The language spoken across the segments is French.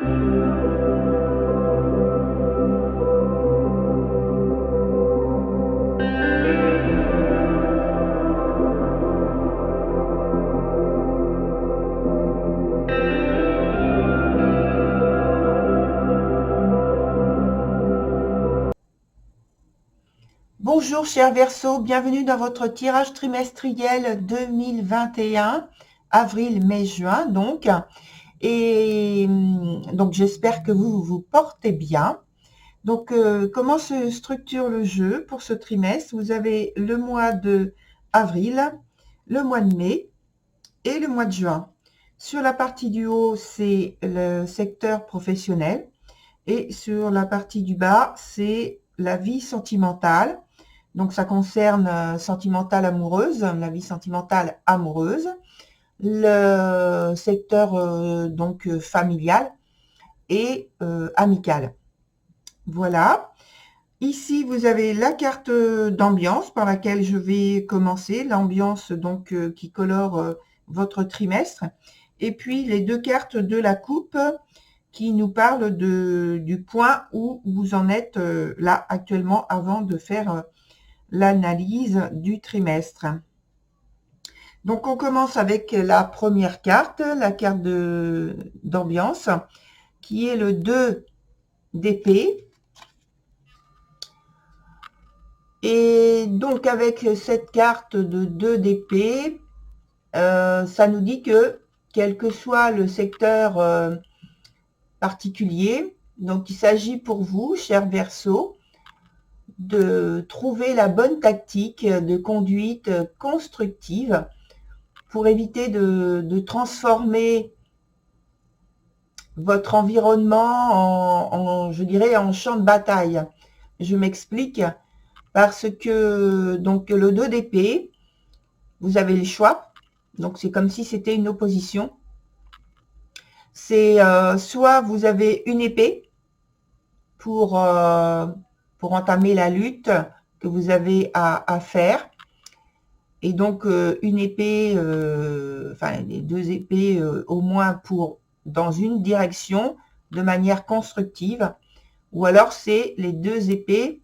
Bonjour chers Verseaux, bienvenue dans votre tirage trimestriel 2021, avril, mai, juin donc. Et donc j'espère que vous vous portez bien. Donc comment se structure le jeu pour ce trimestre? Vous avez le mois de avril, le mois de mai et le mois de juin. Sur la partie du haut, c'est le secteur professionnel et sur la partie du bas, c'est la vie sentimentale. Donc, ça concerne sentimentale amoureuse, la vie sentimentale amoureuse, le secteur donc familial et amical. Voilà. Ici, vous avez la carte d'ambiance par laquelle je vais commencer, l'ambiance donc qui colore votre trimestre. Et puis, les deux cartes de la coupe qui nous parlent du point où vous en êtes là actuellement avant de faire l'analyse du trimestre. Donc, on commence avec la première carte, la carte d'ambiance, qui est le 2 d'épée. Et donc, avec cette carte de 2 d'épée, ça nous dit que, quel que soit le secteur particulier, donc il s'agit pour vous, chers Verseaux, de trouver la bonne tactique de conduite constructive pour éviter de transformer votre environnement je dirais, en champ de bataille. Je m'explique, parce que donc le 2 d'épée, vous avez le choix, donc c'est comme si c'était une opposition. C'est soit vous avez une épée pour entamer la lutte que vous avez à faire, et donc une épée, enfin les deux épées au moins dans une direction de manière constructive, ou alors c'est les deux épées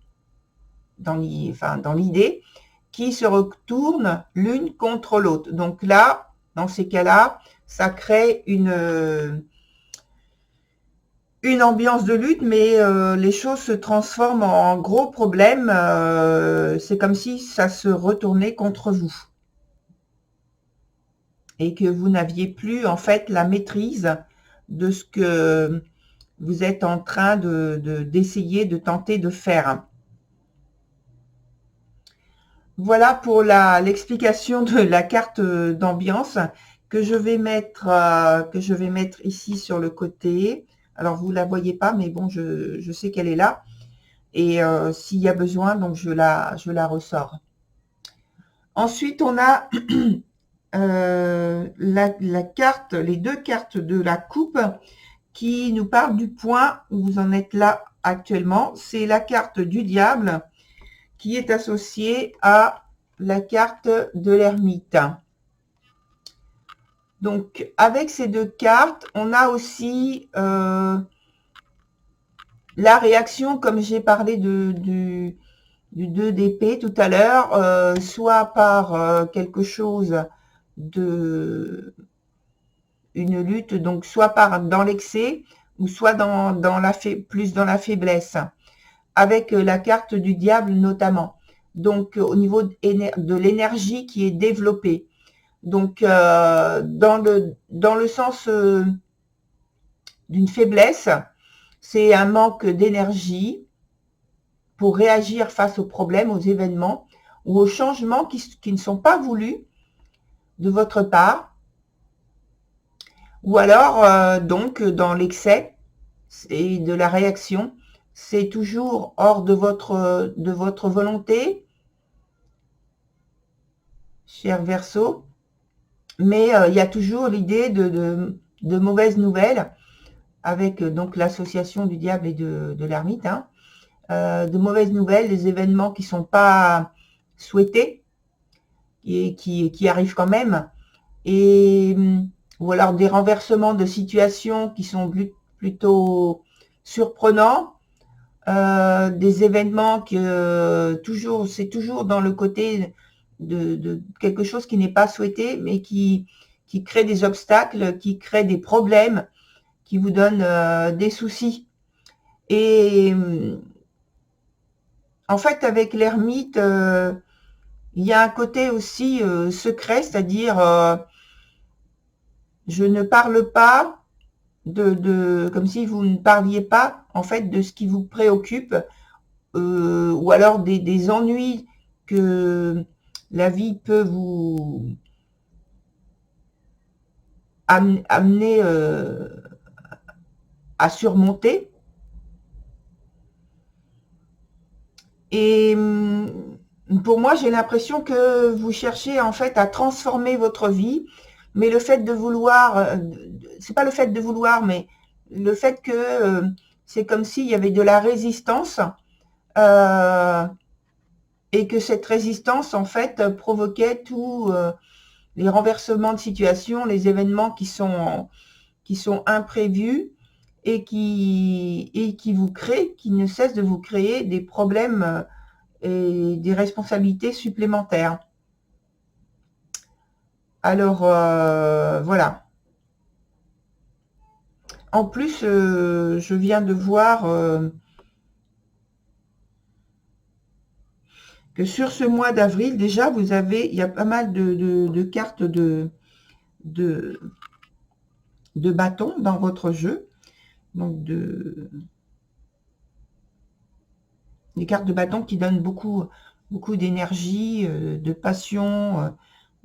dans l'idée qui se retournent l'une contre l'autre. Donc là, dans ces cas-là, ça crée une ambiance de lutte, mais les choses se transforment en gros problème. C'est comme si ça se retournait contre vous et que vous n'aviez plus en fait la maîtrise de ce que vous êtes en train d'essayer de tenter de faire. Voilà pour l'explication de la carte d'ambiance que je vais mettre ici sur le côté. Alors, vous la voyez pas, mais bon, je sais qu'elle est là. Et s'il y a besoin, donc je la ressors. Ensuite, on a la carte, les deux cartes de la coupe qui nous parlent du point où vous en êtes là actuellement. C'est la carte du diable qui est associée à la carte de l'ermite. Donc, avec ces deux cartes, on a aussi la réaction, comme j'ai parlé du 2 d'épée tout à l'heure, soit par quelque chose une lutte, donc soit dans l'excès, ou soit plus dans la faiblesse, avec la carte du diable notamment. Donc, au niveau de l'énergie qui est développée. Donc, dans le sens d'une faiblesse, c'est un manque d'énergie pour réagir face aux problèmes, aux événements ou aux changements qui ne sont pas voulus de votre part. Ou alors, donc, dans l'excès et de la réaction, c'est toujours hors de votre volonté, cher Verseau. Mais il y a toujours l'idée de mauvaises nouvelles avec donc l'association du diable et de l'ermite, hein, de mauvaises nouvelles, des événements qui ne sont pas souhaités et qui arrivent quand même, ou alors des renversements de situations qui sont plutôt surprenants, des événements c'est toujours dans le côté de quelque chose qui n'est pas souhaité, mais qui crée des obstacles, qui crée des problèmes, qui vous donne des soucis. Et en fait, avec l'ermite, il y a un côté aussi secret, c'est-à-dire je ne parle pas comme si vous ne parliez pas en fait de ce qui vous préoccupe, ou alors des ennuis que la vie peut vous amener à surmonter. Et pour moi, j'ai l'impression que vous cherchez en fait à transformer votre vie, mais le fait de vouloir, c'est pas le fait de vouloir, mais le fait que c'est comme s'il y avait de la résistance, et que cette résistance en fait provoquait tous les renversements de situation, les événements qui sont imprévus et qui vous créent, qui ne cessent de vous créer des problèmes et des responsabilités supplémentaires. Alors, voilà. En plus, je viens de voir que sur ce mois d'avril, déjà, il y a pas mal de cartes de bâtons dans votre jeu. Donc, des cartes de bâton qui donnent beaucoup d'énergie, de passion,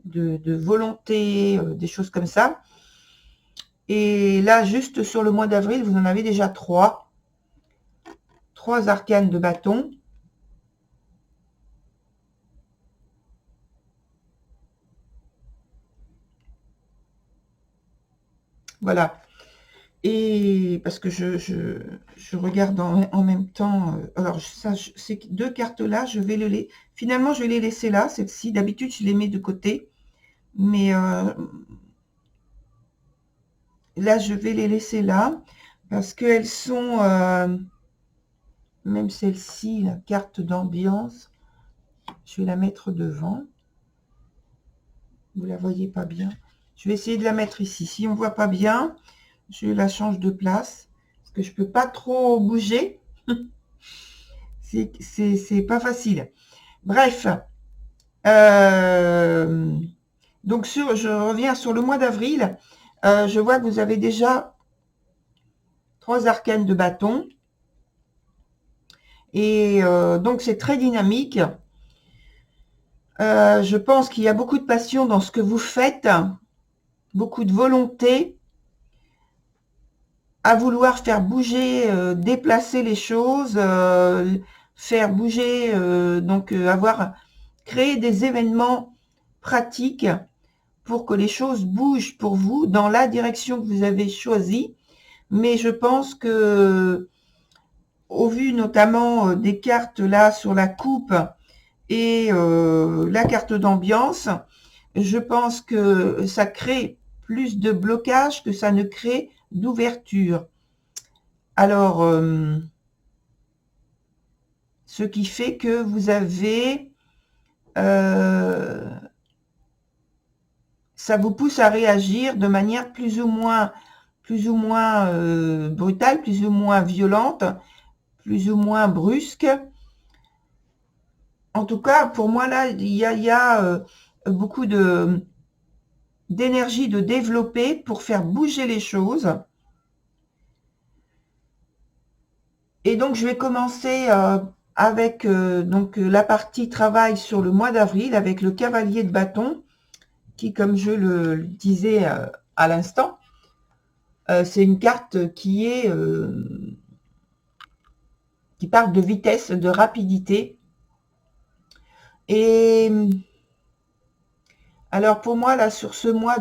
de volonté, des choses comme ça. Et là, juste sur le mois d'avril, vous en avez déjà 3. 3 arcanes de bâton. Voilà. Et parce que je regarde en même temps. Alors, ces 2 cartes-là, finalement, je vais les laisser là, celles-ci. D'habitude, je les mets de côté. Mais là, je vais les laisser là. Parce qu'elles sont... même celle-ci, la carte d'ambiance, je vais la mettre devant. Vous la voyez pas bien. Je vais essayer de la mettre ici. Si on voit pas bien, je la change de place. Parce que je peux pas trop bouger. C'est pas facile. Bref. Donc, je reviens sur le mois d'avril. Je vois que vous avez déjà 3 arcanes de bâton. Et donc, c'est très dynamique. Je pense qu'il y a beaucoup de passion dans ce que vous faites, beaucoup de volonté à vouloir faire bouger, déplacer les choses, faire bouger, avoir créé des événements pratiques pour que les choses bougent pour vous dans la direction que vous avez choisie. Mais je pense que, au vu notamment des cartes là sur la coupe et la carte d'ambiance, je pense que ça crée plus de blocage que ça ne crée d'ouverture. Alors, ce qui fait que vous avez... ça vous pousse à réagir de manière plus ou moins brutale, plus ou moins violente, plus ou moins brusque. En tout cas, pour moi, là, il y a beaucoup d'énergie de développer pour faire bouger les choses. Et donc, je vais commencer avec la partie travail sur le mois d'avril avec le cavalier de bâton qui, comme je le disais à l'instant, c'est une carte qui parle de vitesse, de rapidité. Et alors pour moi, là, sur ce mois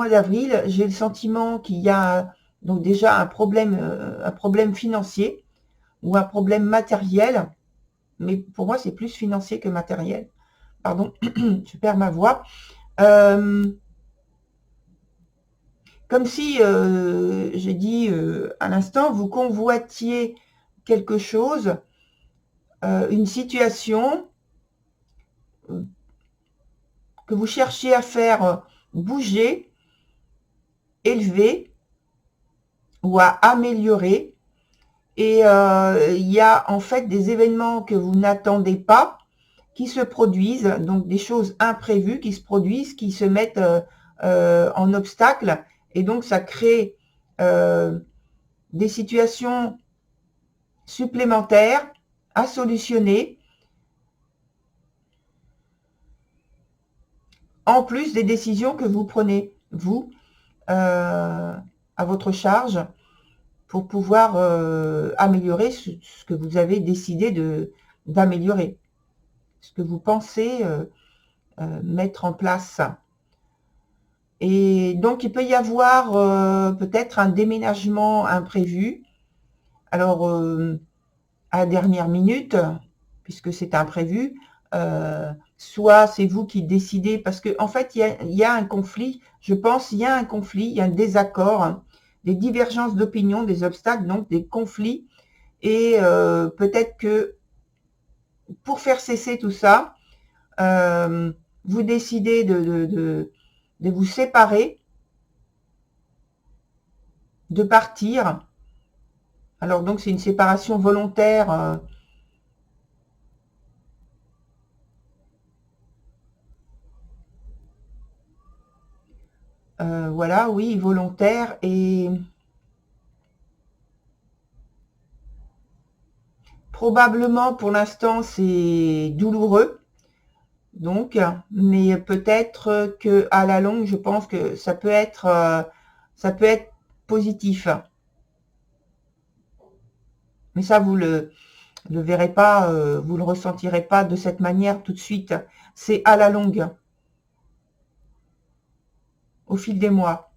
d'avril, j'ai le sentiment qu'il y a donc déjà un problème financier ou un problème matériel. Mais pour moi, c'est plus financier que matériel. Pardon, je perds ma voix. Comme comme si, j'ai dit à l'instant, vous convoitiez quelque chose, une situation que vous cherchiez à faire bouger, élever ou à améliorer. Et il y a en fait des événements que vous n'attendez pas qui se produisent, donc des choses imprévues qui se produisent, qui se mettent en obstacle. Et donc ça crée des situations supplémentaires à solutionner, en plus des décisions que vous prenez, vous, à votre charge, pour pouvoir améliorer ce que vous avez décidé d'améliorer, ce que vous pensez mettre en place. Et donc, il peut y avoir peut-être un déménagement imprévu. Alors, à la dernière minute, puisque c'est imprévu, soit c'est vous qui décidez, parce que en fait, il y a un conflit, je pense, il y a un conflit, il y a un désaccord, hein, des divergences d'opinion, des obstacles, donc des conflits, et peut-être que pour faire cesser tout ça, vous décidez de vous séparer, de partir. Alors donc c'est une séparation volontaire. Voilà, oui, volontaire, et probablement pour l'instant c'est douloureux, donc, mais peut-être que à la longue, je pense que ça peut être positif. Mais ça, vous le verrez pas, vous le ressentirez pas de cette manière tout de suite. C'est à la longue, au fil des mois.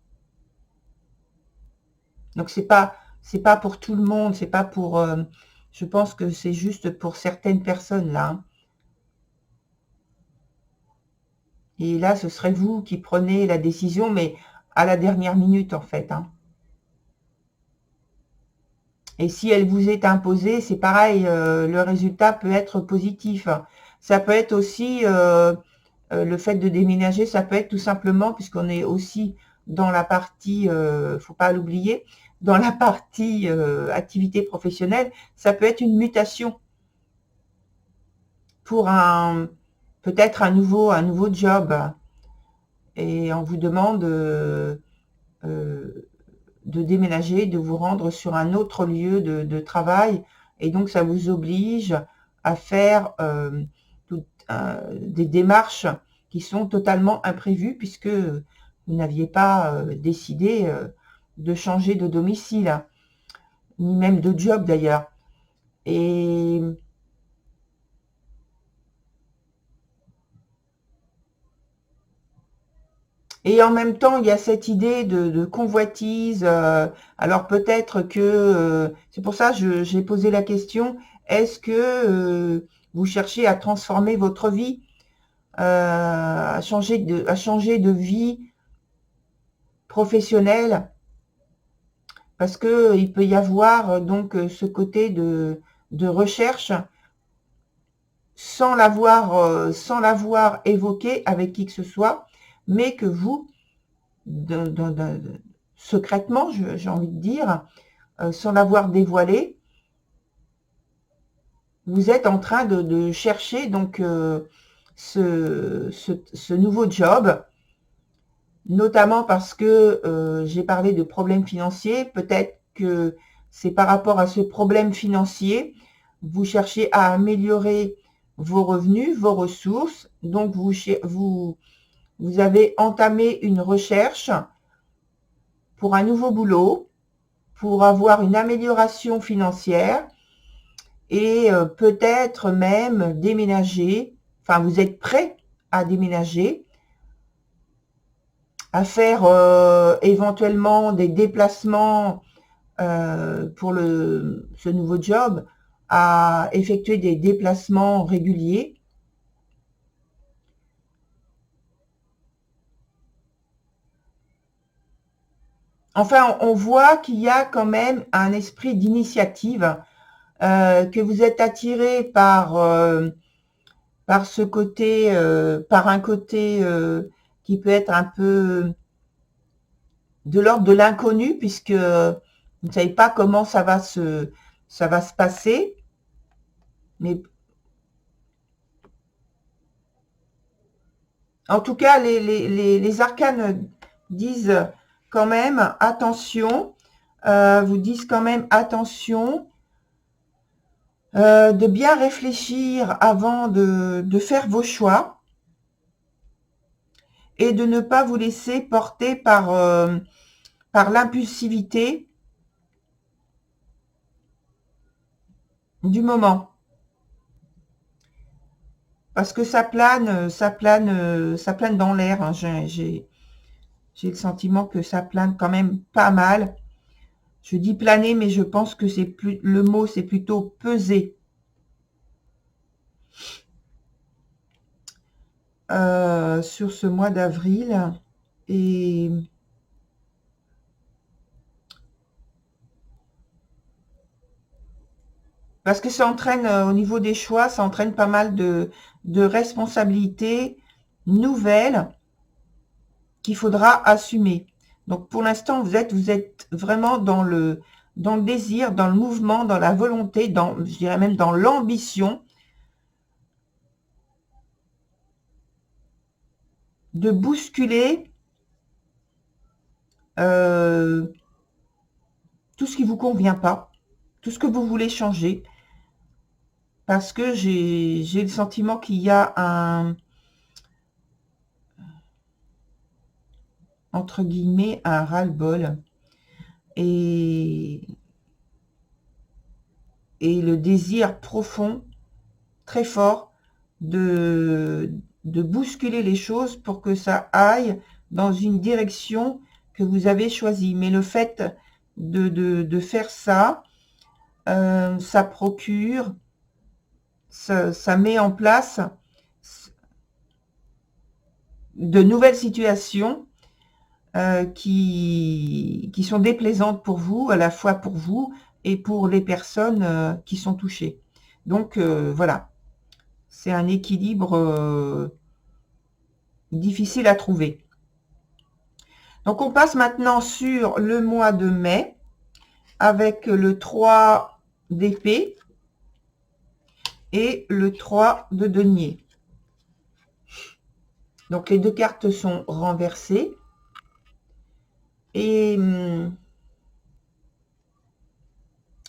Donc c'est pas pour tout le monde, c'est pas pour. Je pense que c'est juste pour certaines personnes là, hein. Et là, ce serait vous qui prenez la décision, mais à la dernière minute en fait, hein. Et si elle vous est imposée, c'est pareil, le résultat peut être positif. Ça peut être aussi le fait de déménager, ça peut être tout simplement, puisqu'on est aussi dans la partie, faut pas l'oublier, dans la partie activité professionnelle, ça peut être une mutation pour peut-être un nouveau job. Et on vous demande de déménager, de vous rendre sur un autre lieu de travail. Et donc, ça vous oblige à faire des démarches qui sont totalement imprévues puisque vous n'aviez pas décidé de changer de domicile, ni même de job d'ailleurs. Et en même temps, il y a cette idée de convoitise. Alors peut-être que, c'est pour ça que j'ai posé la question, est-ce que vous cherchez à transformer votre vie, à changer de vie professionnelle? Parce que il peut y avoir donc ce côté de recherche sans l'avoir évoqué avec qui que ce soit, mais que vous, secrètement, j'ai envie de dire, sans l'avoir dévoilé, vous êtes en train de chercher donc ce nouveau job, notamment parce que j'ai parlé de problèmes financiers. Peut-être que c'est par rapport à ce problème financier, vous cherchez à améliorer vos revenus, vos ressources, donc vous avez entamé une recherche pour un nouveau boulot, pour avoir une amélioration financière et peut-être même déménager, enfin vous êtes prêt à déménager, à faire éventuellement des déplacements pour ce nouveau job, à effectuer des déplacements réguliers. Enfin, on voit qu'il y a quand même un esprit d'initiative, que vous êtes attiré par ce côté, par un côté qui peut être un peu de l'ordre de l'inconnu, puisque vous ne savez pas comment ça va se passer. Mais en tout cas, les arcanes disent quand même attention, vous disent quand même attention, de bien réfléchir avant de faire vos choix et de ne pas vous laisser porter par l'impulsivité du moment. Parce que ça plane dans l'air, hein. J'ai le sentiment que ça plane quand même pas mal. Je dis planer, mais je pense que c'est plus le mot, c'est plutôt peser. Sur ce mois d'avril. Et parce que ça entraîne, au niveau des choix, ça entraîne pas mal de responsabilités nouvelles qu'il faudra assumer. Donc pour l'instant, vous êtes vraiment dans le désir, dans le mouvement, dans la volonté, je dirais même dans l'ambition de bousculer tout ce qui vous convient pas, tout ce que vous voulez changer, parce que j'ai le sentiment qu'il y a entre guillemets, un ras-le-bol et, et le désir profond, très fort, de bousculer les choses pour que ça aille dans une direction que vous avez choisie. Mais le fait de faire ça, ça procure, ça met en place de nouvelles situations qui sont déplaisantes pour vous, à la fois pour vous et pour les personnes qui sont touchées. Donc voilà, c'est un équilibre difficile à trouver. Donc on passe maintenant sur le mois de mai avec le 3 d'épée et le 3 de denier. Donc les deux cartes sont renversées. Et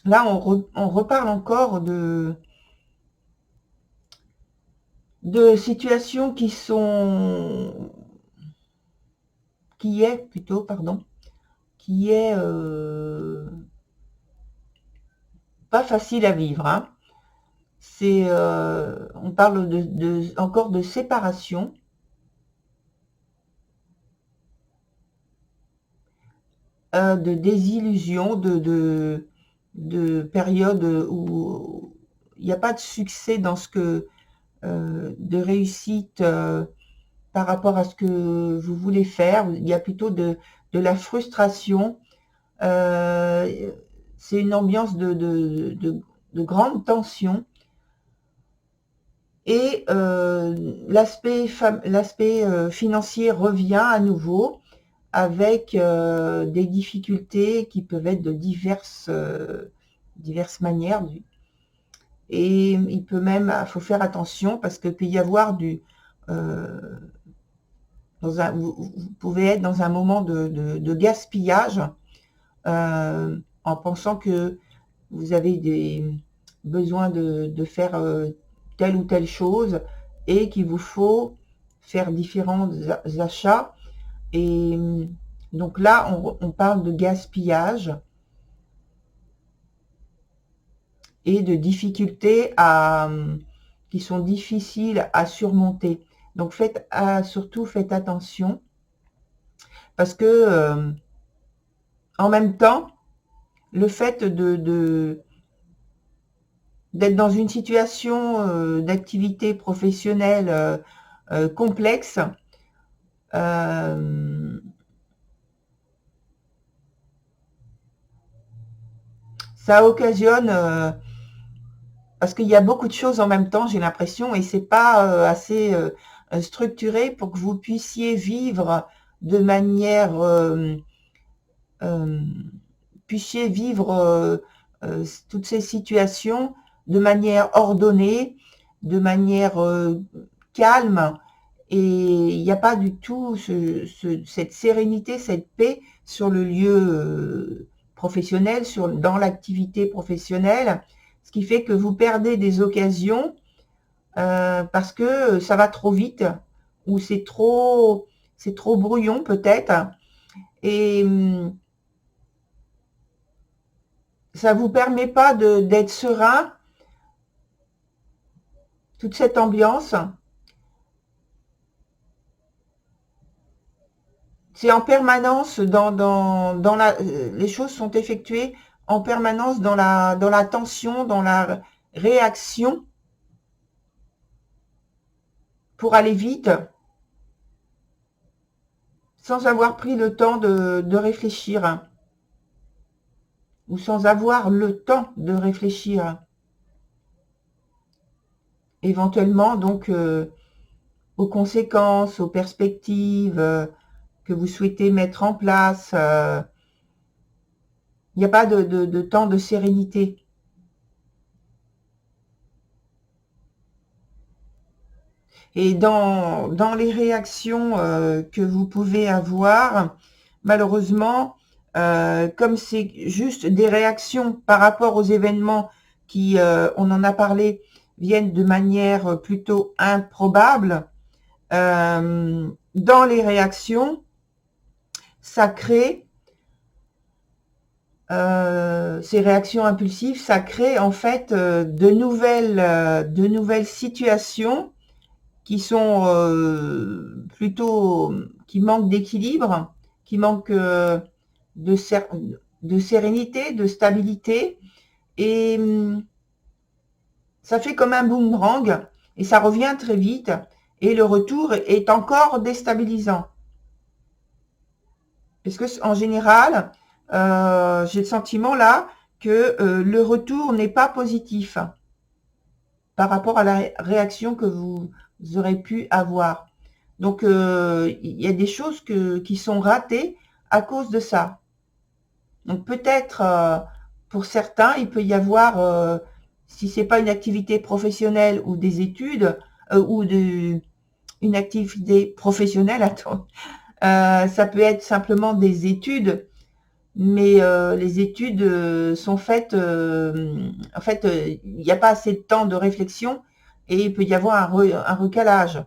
là, on reparle encore de situations qui est pas facile à vivre, hein. On parle encore de séparation, de désillusion, de périodes où il n'y a pas de succès dans de réussite par rapport à ce que vous voulez faire. Il y a plutôt de la frustration. C'est une ambiance de grande tension. Et l'aspect financier revient à nouveau avec des difficultés qui peuvent être de diverses manières. Et il peut même, faut faire attention parce qu'il peut y avoir vous pouvez être dans un moment de gaspillage en pensant que vous avez besoin de faire telle ou telle chose et qu'il vous faut faire différents achats. Et donc là, on parle de gaspillage et de difficultés qui sont difficiles à surmonter. Donc surtout faites attention parce que en même temps, le fait d'être dans une situation d'activité professionnelle complexe, ça occasionne, parce qu'il y a beaucoup de choses en même temps, j'ai l'impression, et c'est pas assez structuré pour que vous puissiez vivre de manière, euh, puissiez vivre toutes ces situations de manière ordonnée, de manière calme, et il n'y a pas du tout cette sérénité, cette paix sur le lieu professionnel, dans l'activité professionnelle, ce qui fait que vous perdez des occasions parce que ça va trop vite ou c'est trop brouillon peut-être, et ça vous permet pas d'être serein, toute cette ambiance. C'est en permanence les choses sont effectuées en permanence dans la tension, dans la réaction pour aller vite, sans avoir pris le temps de réfléchir, ou sans avoir le temps de réfléchir. Éventuellement, donc, aux conséquences, aux perspectives que vous souhaitez mettre en place. Il n'y a pas de temps de sérénité. Et dans les réactions que vous pouvez avoir, malheureusement, comme c'est juste des réactions par rapport aux événements qui, on en a parlé, viennent de manière plutôt improbable, dans les réactions, ça crée, ces réactions impulsives, ça crée en fait de nouvelles situations qui sont plutôt, qui manquent d'équilibre, qui manquent de sérénité, de stabilité, et ça fait comme un boomerang, et ça revient très vite, et le retour est encore déstabilisant. Parce que en général, j'ai le sentiment là que le retour n'est pas positif par rapport à la réaction que vous aurez pu avoir. Donc, il y a des choses qui sont ratées à cause de ça. Donc, peut-être, pour certains, il peut y avoir, si c'est pas une activité professionnelle ou des études, ou une activité professionnelle, attends, ça peut être simplement des études, mais les études sont faites, en fait, il n'y a pas assez de temps de réflexion et il peut y avoir un recalage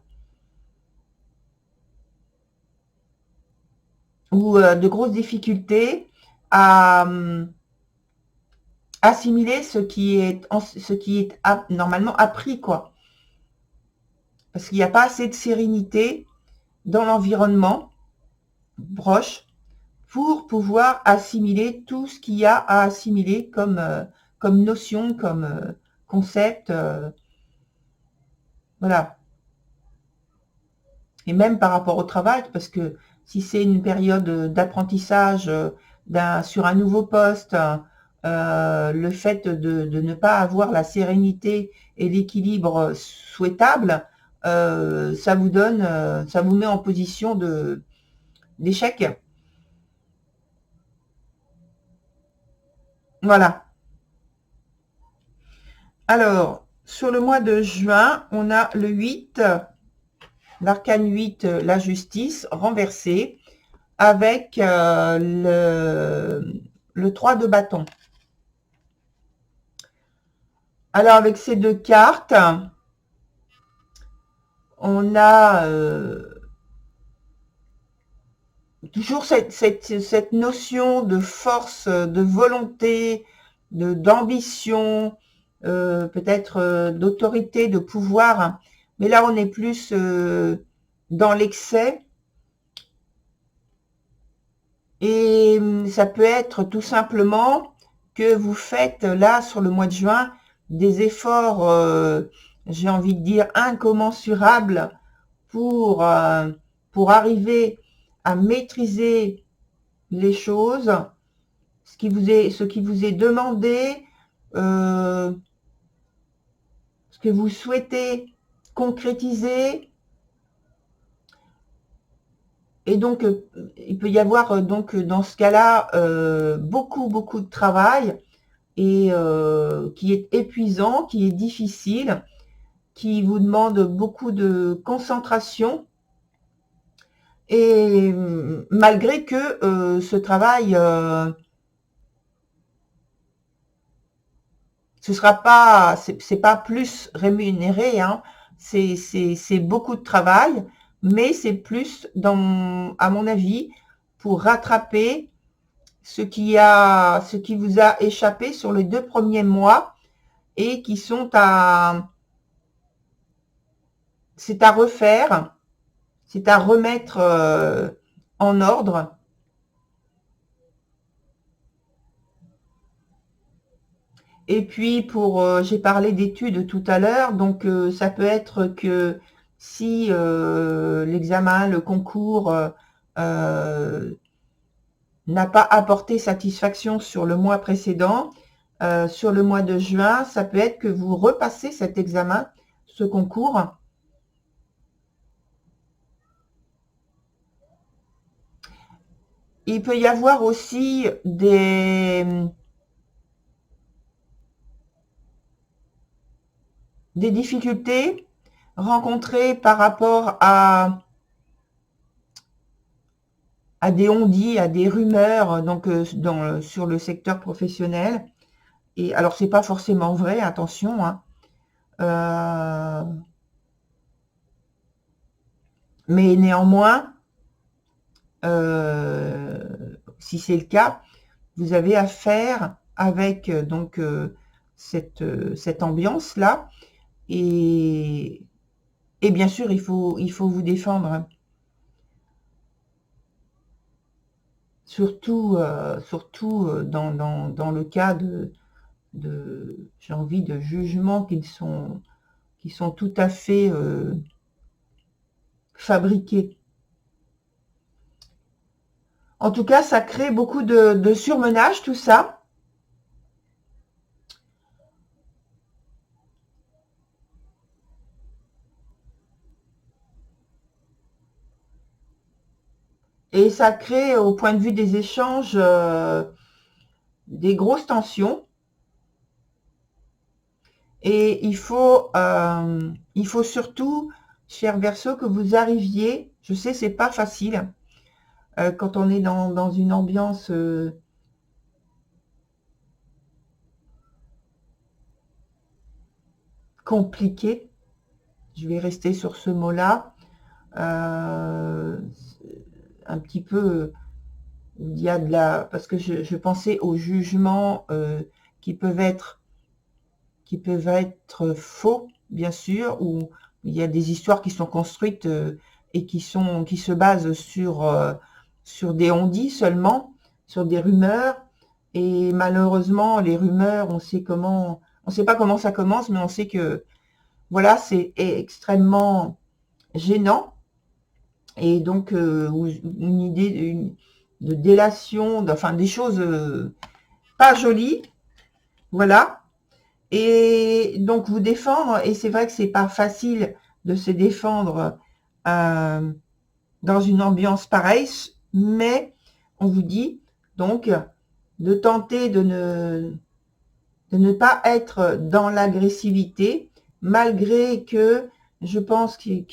ou de grosses difficultés à assimiler ce qui est normalement appris, quoi. Parce qu'il n'y a pas assez de sérénité dans l'environnement proche pour pouvoir assimiler tout ce qu'il y a à assimiler comme notion, comme concept. Voilà. Et même par rapport au travail, parce que si c'est une période d'apprentissage sur un nouveau poste, le fait de ne pas avoir la sérénité et l'équilibre souhaitable, ça vous met en position d'échec. Voilà. Alors, sur le mois de juin, on a le 8, l'arcane 8, la justice renversée, avec le 3 de bâton. Alors, avec ces deux cartes, on a toujours cette notion de force, de volonté, d'ambition, peut-être d'autorité, de pouvoir. Mais là, on est plus dans l'excès. Et ça peut être tout simplement que vous faites là, sur le mois de juin, des efforts, j'ai envie de dire, incommensurables pour arriver à maîtriser les choses ce qui vous est demandé, ce que vous souhaitez concrétiser. Et donc, il peut y avoir donc dans ce cas-là beaucoup de travail et qui est épuisant, qui est difficile, qui vous demande beaucoup de concentration. Et malgré que ce travail, ce sera pas, c'est pas plus rémunéré, hein. C'est beaucoup de travail, mais c'est plus, à mon avis, pour rattraper ce qui vous a échappé sur les 2 premiers mois et qui sont c'est à refaire, c'est à remettre en ordre. Et puis j'ai parlé d'études tout à l'heure, donc ça peut être que si l'examen, le concours n'a pas apporté satisfaction sur le mois précédent, sur le mois de juin, ça peut être que vous repassez cet examen, ce concours. Il peut y avoir aussi des difficultés rencontrées par rapport à des on-dit, à des rumeurs, donc sur le secteur professionnel. Et alors, c'est pas forcément vrai, attention, hein. Mais néanmoins, si c'est le cas, vous avez affaire avec donc cette ambiance-là. Et bien sûr, il faut vous défendre. Surtout dans le cas j'ai envie, de jugements qui sont tout à fait fabriqués. En tout cas, ça crée beaucoup de surmenage, tout ça. Et ça crée, au point de vue des échanges, des grosses tensions. Et il faut surtout, cher Verseau, que vous arriviez, je sais, c'est pas facile, quand on est dans une ambiance compliquée, je vais rester sur ce mot-là, un petit peu, il y a parce que je pensais aux jugements qui peuvent être faux, bien sûr, ou il y a des histoires qui sont construites et qui se basent sur des on-dit seulement, sur des rumeurs. Et malheureusement, les rumeurs, on sait pas comment ça commence, mais on sait que voilà, c'est extrêmement gênant. Et donc une idée de délation, enfin des choses pas jolies, voilà. Et donc vous défendre, et c'est vrai que c'est pas facile de se défendre dans une ambiance pareille, mais on vous dit donc de tenter de ne pas être dans l'agressivité, malgré que je pense qu'il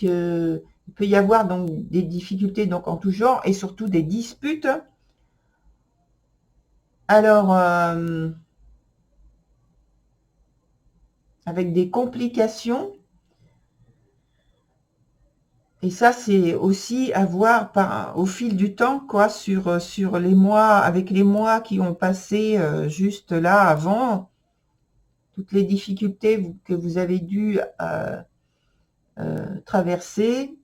peut y avoir donc des difficultés donc en tout genre et surtout des disputes. Alors avec des complications. Et ça, c'est aussi à voir au fil du temps, quoi, sur les mois, avec les mois qui ont passé juste là avant, toutes les difficultés que vous avez dû traverser,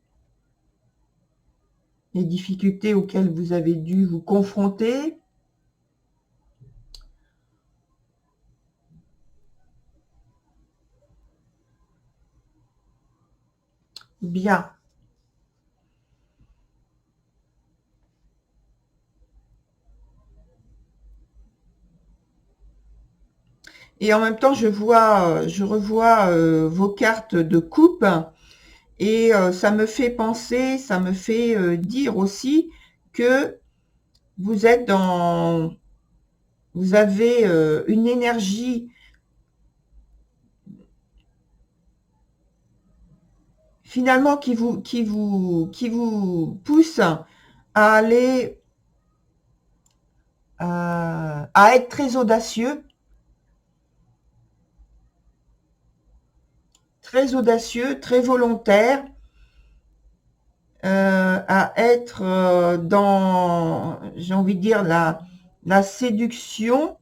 les difficultés auxquelles vous avez dû vous confronter. Bien. Et en même temps, je revois vos cartes de coupe et ça me fait penser, ça me fait dire aussi que vous êtes dans, vous avez une énergie finalement qui vous pousse à aller à être très audacieux, très volontaire, à être dans, j'ai envie de dire, la séduction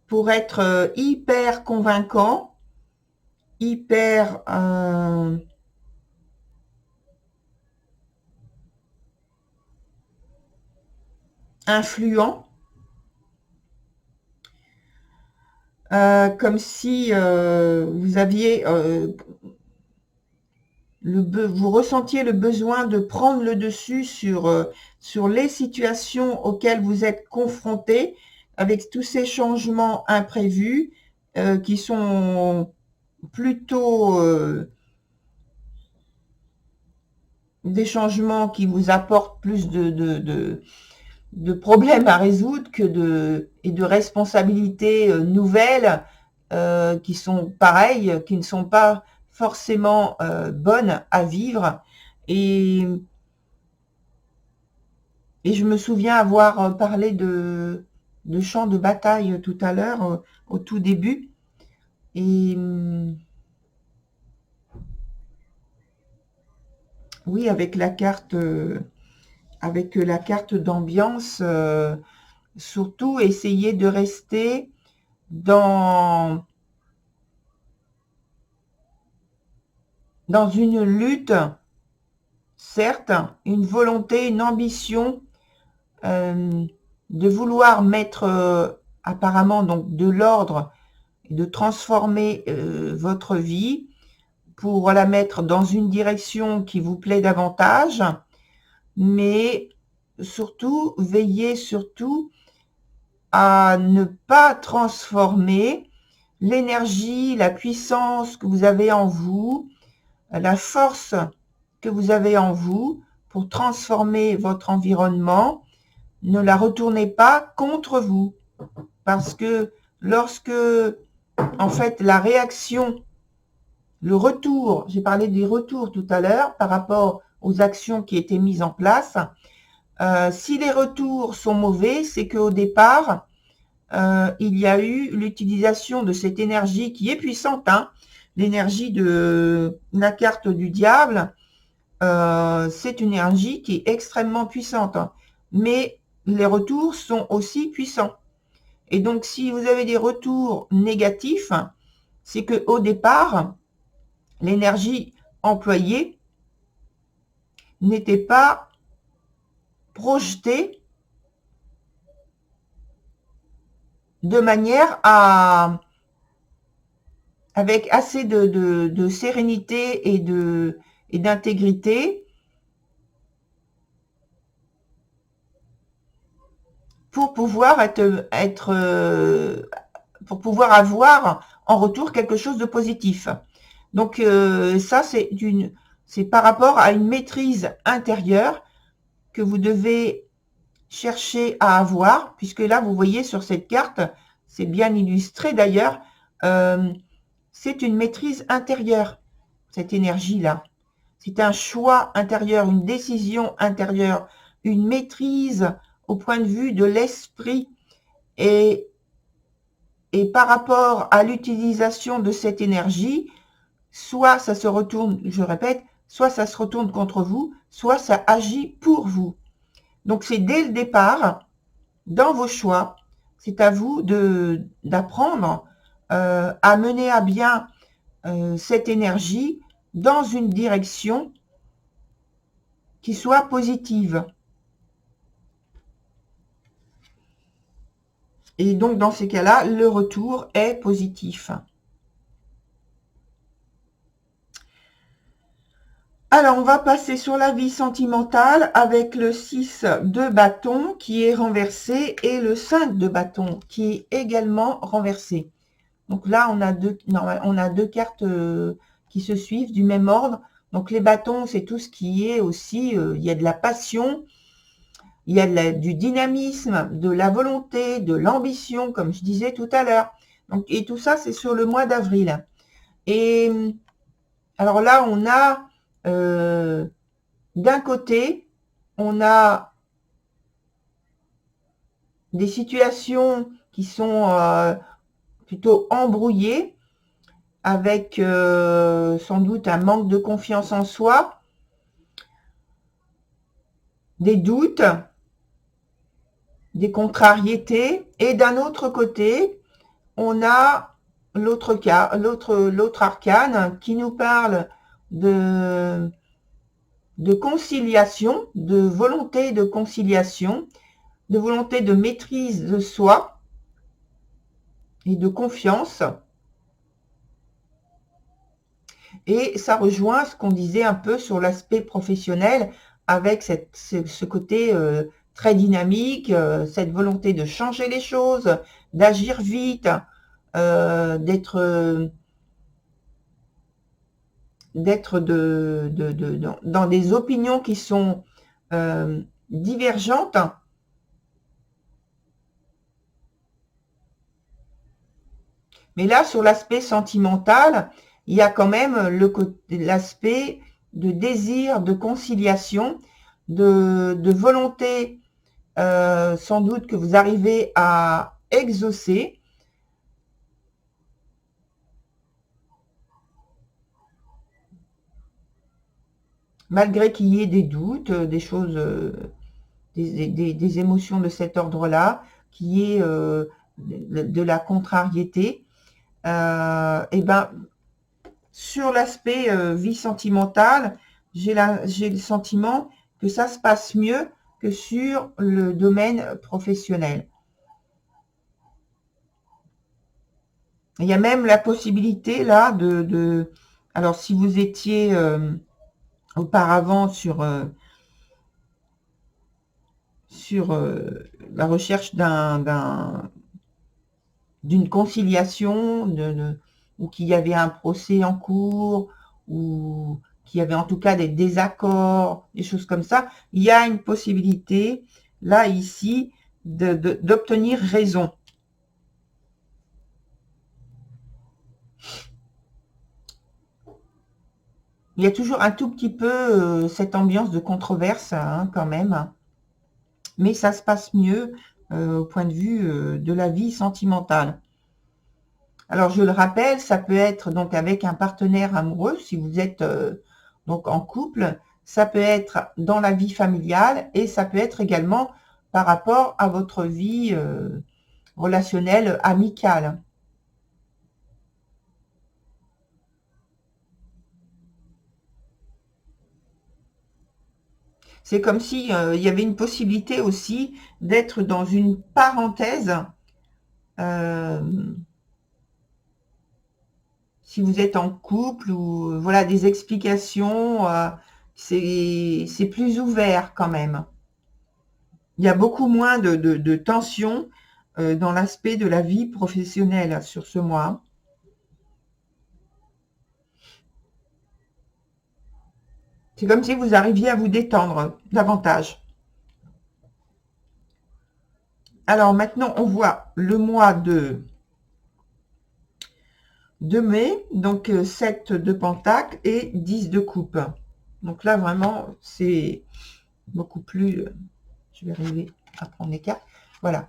pour être hyper convaincant, hyper influent, comme si vous aviez vous ressentiez le besoin de prendre le dessus sur les situations auxquelles vous êtes confrontés avec tous ces changements imprévus qui sont plutôt des changements qui vous apportent plus de problèmes à résoudre et de responsabilités nouvelles qui sont pareilles, qui ne sont pas forcément bonnes à vivre. Et, et je me souviens avoir parlé de champ de bataille tout à l'heure, au tout début. Et oui, avec la carte d'ambiance, surtout essayer de rester dans une lutte, certes, une volonté, une ambition de vouloir mettre apparemment donc de l'ordre et de transformer votre vie pour la mettre dans une direction qui vous plaît davantage, mais surtout, veillez surtout à ne pas transformer l'énergie, la puissance que vous avez en vous, la force que vous avez en vous pour transformer votre environnement. Ne la retournez pas contre vous, parce que lorsque, en fait, la réaction, le retour, j'ai parlé des retours tout à l'heure par rapport aux actions qui étaient mises en place, si les retours sont mauvais, c'est qu'au départ, il y a eu l'utilisation de cette énergie qui est puissante, hein, l'énergie de la carte du diable, c'est une énergie qui est extrêmement puissante, hein, mais les retours sont aussi puissants. Et donc, si vous avez des retours négatifs, c'est que au départ, l'énergie employée n'était pas projetée de manière avec assez de sérénité et d'intégrité pour pouvoir pour pouvoir avoir en retour quelque chose de positif. Donc ça, c'est par rapport à une maîtrise intérieure que vous devez chercher à avoir, puisque là, vous voyez sur cette carte, c'est bien illustré d'ailleurs, c'est une maîtrise intérieure, cette énergie-là. C'est un choix intérieur, une décision intérieure, une maîtrise au point de vue de l'esprit. Et par rapport à l'utilisation de cette énergie, soit ça se retourne, je répète, soit ça se retourne contre vous, soit ça agit pour vous. Donc c'est dès le départ, dans vos choix, c'est à vous d'apprendre à mener à bien cette énergie dans une direction qui soit positive. Et donc dans ces cas-là, le retour est positif. Alors, on va passer sur la vie sentimentale avec le 6 de bâton qui est renversé et le 5 de bâton qui est également renversé. Donc là, on a deux cartes qui se suivent du même ordre. Donc les bâtons, c'est tout ce qui est aussi, il y a de la passion, il y a du dynamisme, de la volonté, de l'ambition, comme je disais tout à l'heure. Et tout ça, c'est sur le mois d'avril. Et alors là, on a d'un côté, on a des situations qui sont plutôt embrouillées, avec sans doute un manque de confiance en soi, des doutes, des contrariétés. Et d'un autre côté, on a l'autre arcane qui nous parle de conciliation, de volonté de conciliation, de volonté de maîtrise de soi et de confiance. Et ça rejoint ce qu'on disait un peu sur l'aspect professionnel, avec ce côté très dynamique, cette volonté de changer les choses, d'agir vite, d'être dans des opinions qui sont divergentes. Mais là, sur l'aspect sentimental, il y a quand même l'aspect de désir, de conciliation, de volonté, sans doute que vous arrivez à exaucer. Malgré qu'il y ait des doutes, des choses, des émotions de cet ordre-là, qu'il y ait de la contrariété, et ben, sur l'aspect vie sentimentale, j'ai le sentiment que ça se passe mieux que sur le domaine professionnel. Il y a même la possibilité là alors si vous étiez auparavant sur la recherche d'une conciliation, ou qu'il y avait un procès en cours, ou qu'il y avait en tout cas des désaccords, des choses comme ça, il y a une possibilité, là, ici, d'obtenir raison. Il y a toujours un tout petit peu cette ambiance de controverse, hein, quand même, mais ça se passe mieux au point de vue de la vie sentimentale. Alors, je le rappelle, ça peut être donc avec un partenaire amoureux, si vous êtes donc en couple, ça peut être dans la vie familiale et ça peut être également par rapport à votre vie relationnelle, amicale. C'est comme si il y avait une possibilité aussi d'être dans une parenthèse. Si vous êtes en couple, ou voilà, des explications, c'est plus ouvert quand même. Il y a beaucoup moins de tension dans l'aspect de la vie professionnelle sur ce mois. C'est comme si vous arriviez à vous détendre davantage. Alors maintenant, on voit le mois de mai, donc 7 de pentacle et 10 de coupe. Donc là, vraiment, c'est beaucoup plus... je vais arriver à prendre les cartes. Voilà.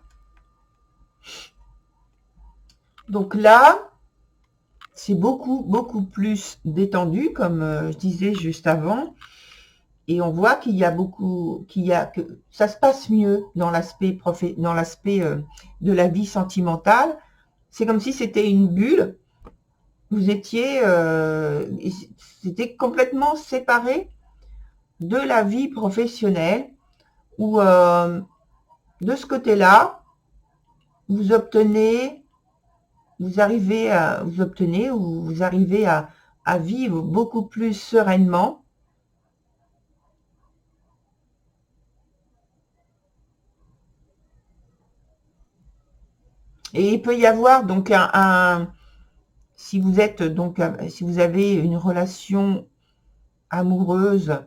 Donc là, c'est beaucoup plus détendu, comme je disais juste avant. Et on voit qu'il y a que ça se passe mieux dans l'aspect de la vie sentimentale. C'est comme si c'était une bulle. Vous étiez, c'était complètement séparé de la vie professionnelle, où de ce côté-là, vous obtenez à vivre beaucoup plus sereinement, Et il peut y avoir donc si vous êtes donc si vous avez une relation amoureuse,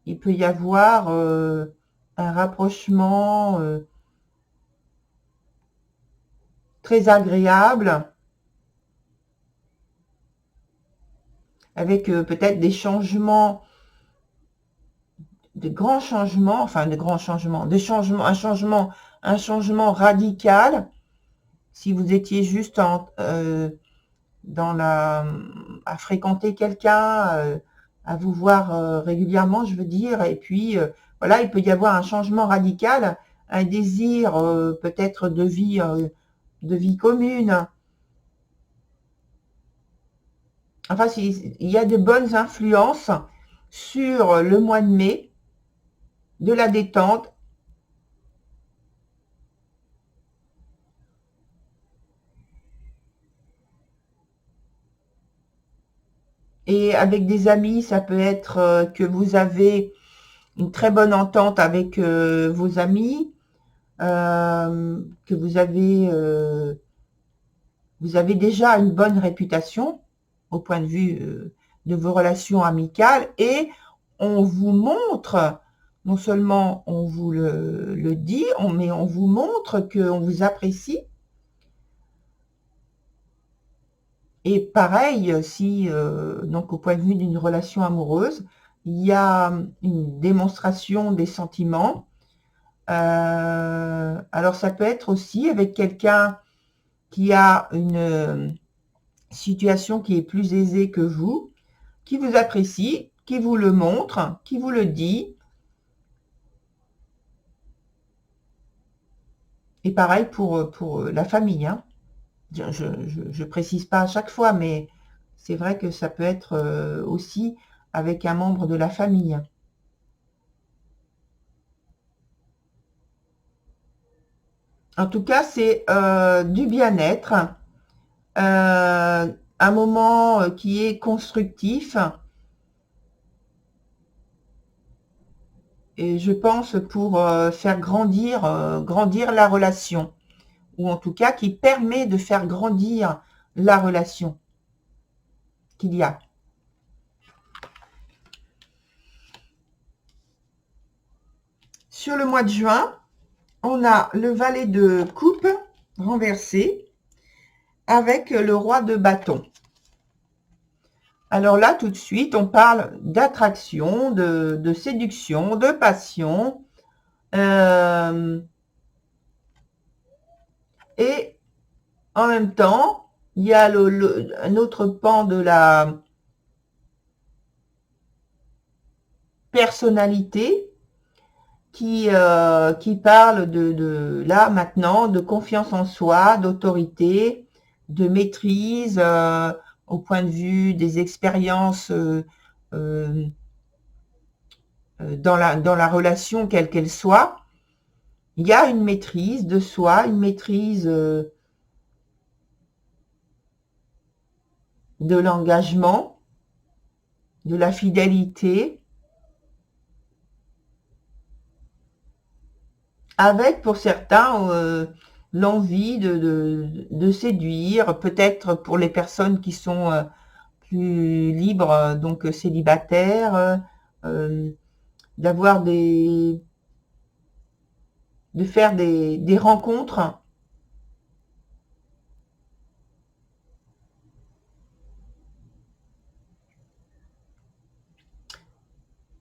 il peut y avoir un rapprochement très agréable avec peut-être des changements, de grands changements, enfin de grands changements, un changement radical. Si vous étiez juste dans à fréquenter quelqu'un, à vous voir régulièrement, je veux dire, et puis voilà, il peut y avoir un changement radical, un désir peut-être de vie commune. Enfin, il y a de bonnes influences sur le mois de mai, de la détente. Et avec des amis, ça peut être que vous avez une très bonne entente avec vos amis, que vous avez déjà une bonne réputation au point de vue de vos relations amicales, et on vous montre, non seulement on vous le dit, mais on vous montre qu'on vous apprécie. Et pareil, si donc au point de vue d'une relation amoureuse, il y a une démonstration des sentiments. Alors ça peut être aussi avec quelqu'un qui a une situation qui est plus aisée que vous, qui vous apprécie, qui vous le montre, qui vous le dit. Et pareil pour la famille, hein. Je précise pas à chaque fois, mais c'est vrai que ça peut être aussi avec un membre de la famille. En tout cas, c'est du bien-être, un moment qui est constructif, et je pense pour faire grandir la relation, ou en tout cas qui permet de faire grandir la relation qu'il y a. Sur le mois de juin, on a le valet de coupe renversé avec le roi de bâton. Alors là, tout de suite, on parle d'attraction, de séduction, de passion. Et en même temps, il y a un autre pan de la personnalité qui parle là maintenant de confiance en soi, d'autorité, de maîtrise au point de vue des expériences euh, dans la relation quelle qu'elle soit. Il y a une maîtrise de soi, une maîtrise de l'engagement, de la fidélité, avec pour certains l'envie de séduire, peut-être pour les personnes qui sont plus libres, donc célibataires, d'avoir de faire des rencontres.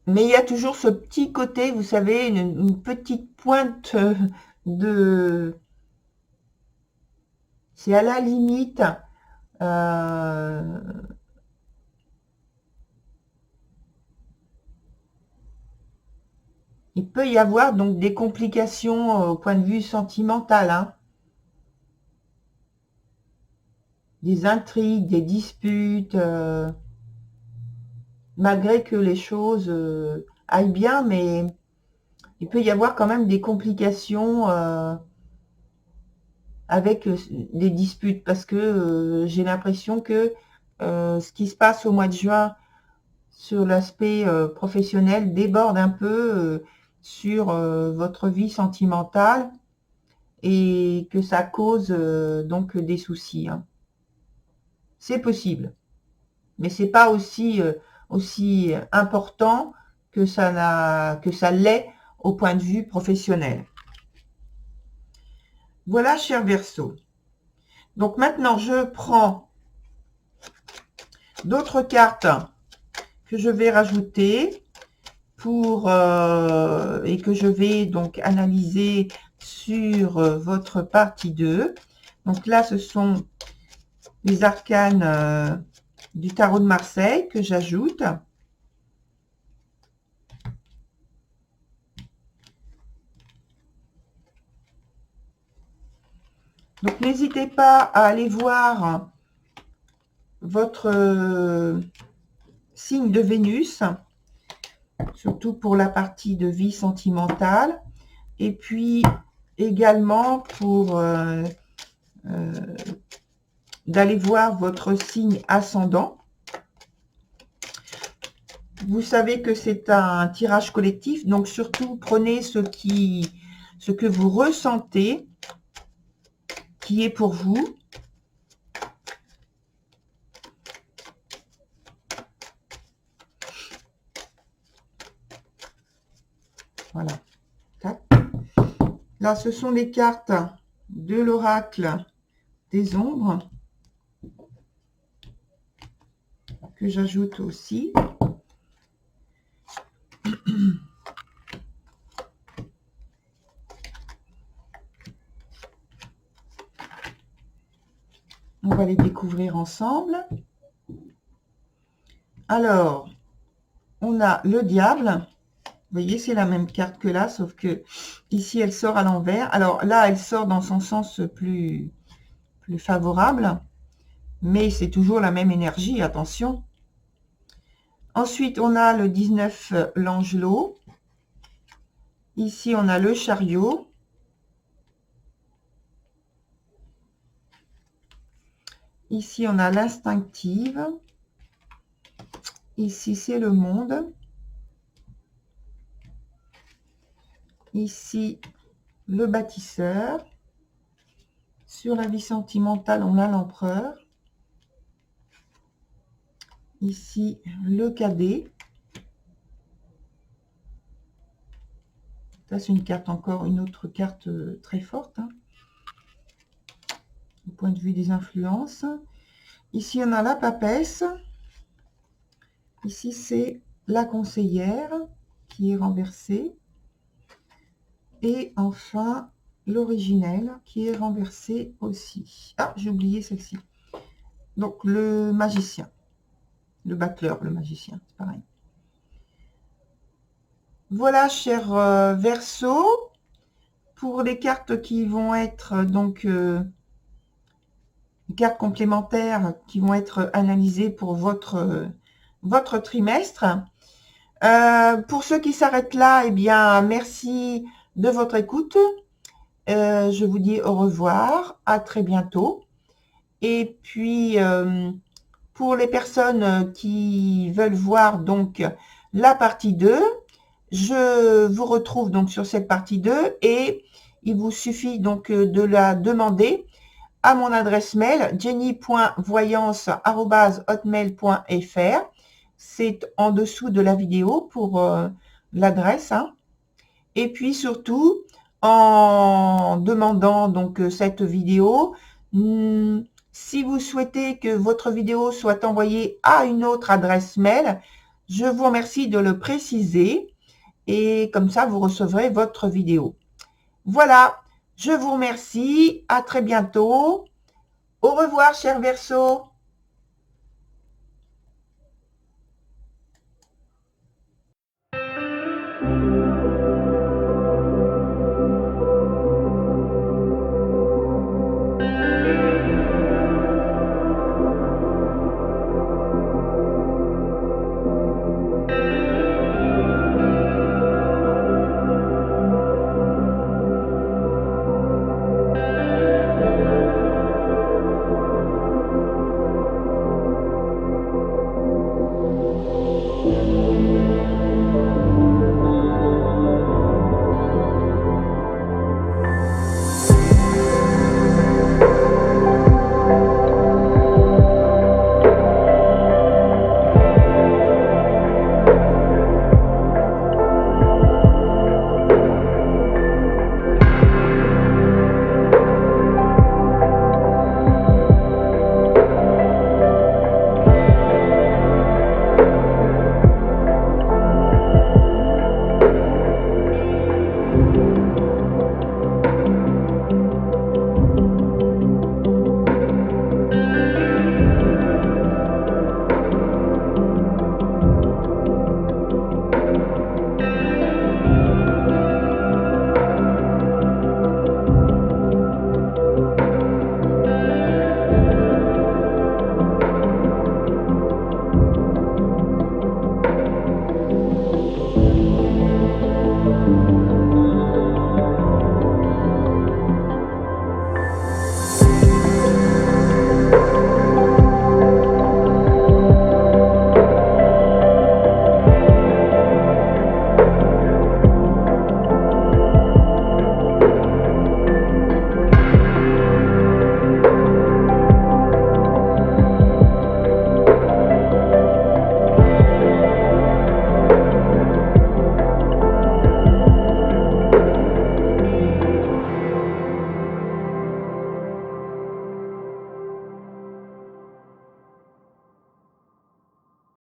Mais il y a toujours ce petit côté, vous savez, une petite pointe de... C'est à la limite. euh, il peut y avoir donc des complications au point de vue sentimental, hein. Des intrigues, des disputes, malgré que les choses aillent bien, mais il peut y avoir quand même des complications avec des disputes, parce que j'ai l'impression que ce qui se passe au mois de juin sur l'aspect professionnel déborde un peu sur votre vie sentimentale, et que ça cause donc des soucis, hein. C'est possible, mais c'est pas aussi important que ça l'est au point de vue professionnel. Voilà, cher Verseau. Donc maintenant, je prends d'autres cartes que je vais rajouter et que je vais donc analyser sur votre partie 2. Donc là, ce sont les arcanes du tarot de Marseille que j'ajoute. Donc n'hésitez pas à aller voir votre signe de Vénus, surtout pour la partie de vie sentimentale, et puis également pour d'aller voir votre signe ascendant. Vous savez que c'est un tirage collectif, donc surtout prenez ce que vous ressentez, qui est pour vous. Voilà. Là, ce sont les cartes de l'oracle des ombres que j'ajoute aussi. On va les découvrir ensemble. Alors, on a le diable. Vous voyez, c'est la même carte que là, sauf que ici, elle sort à l'envers. Alors là, elle sort dans son sens plus favorable, mais c'est toujours la même énergie, attention. Ensuite, on a le 19, l'angelot. Ici, on a le chariot. Ici, on a l'instinctive. Ici, c'est le monde. Ici, le bâtisseur. Sur la vie sentimentale, on a l'empereur. Ici, le cadet. Ça, c'est une carte encore, une autre carte très forte, hein, du point de vue des influences. Ici, on a la papesse. Ici, c'est la conseillère qui est renversée. Et enfin, l'originel qui est renversé aussi. Ah, j'ai oublié celle-ci. Donc, le magicien. Le battleur, le magicien, c'est pareil. Voilà, cher Verseau, pour les cartes qui vont être donc cartes complémentaires qui vont être analysées pour votre trimestre. Pour ceux qui s'arrêtent là, eh bien, merci de votre écoute. Je vous dis au revoir, à très bientôt. Et puis, pour les personnes qui veulent voir donc la partie 2, je vous retrouve donc sur cette partie 2 et il vous suffit donc de la demander à mon adresse mail jenny.voyance@hotmail.fr. C'est en dessous de la vidéo pour l'adresse, hein. Et puis surtout, en demandant donc cette vidéo, si vous souhaitez que votre vidéo soit envoyée à une autre adresse mail, je vous remercie de le préciser et comme ça, vous recevrez votre vidéo. Voilà, je vous remercie. À très bientôt. Au revoir, cher Verseau.